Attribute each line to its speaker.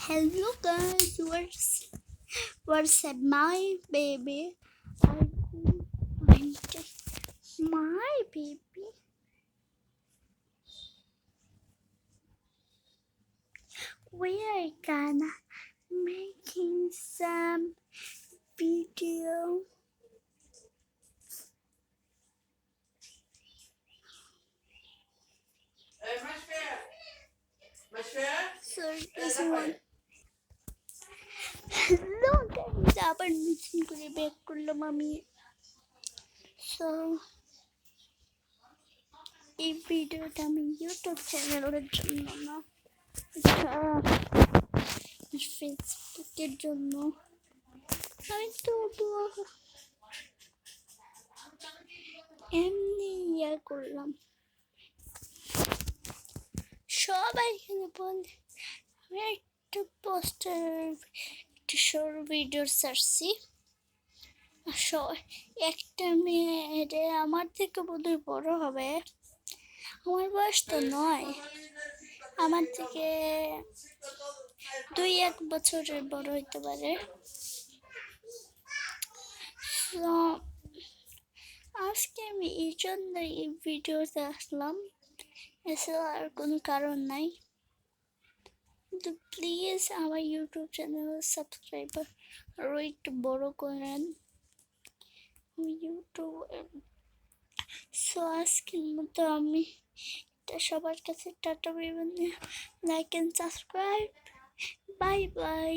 Speaker 1: Hello guys, what's up my baby? I think my baby. We are gonna making some video. So this one. Hello guys, আবার নতুন করে back করলাম আমি। So এই ভিডিওটা আমি ইউটিউব চ্যানেলের জন্য না, ফেসবুকের জন্য। আমি তো এমনি করলাম। সবাই এখানে বলে আমি একটা একটা শর্ট ভিডিও সারছি। একটা মেয়ে আমার থেকে বোধহয় বড় হবে, আমার বয়স তো নয়, আমার থেকে 2-1 বছরের বড় হইতে পারে। তো আজকে আমি এই জন্য এই ভিডিওতে আসলাম, এছাড়া আর কোনো কারণ নাই। তো প্লিজ আমার ইউটিউব চ্যানেল সাবস্ক্রাইবার আরও একটু বড় করেন ইউটিউব। সো আজকের মতো আমি সবার কাছে tata, like and subscribe, bye bye.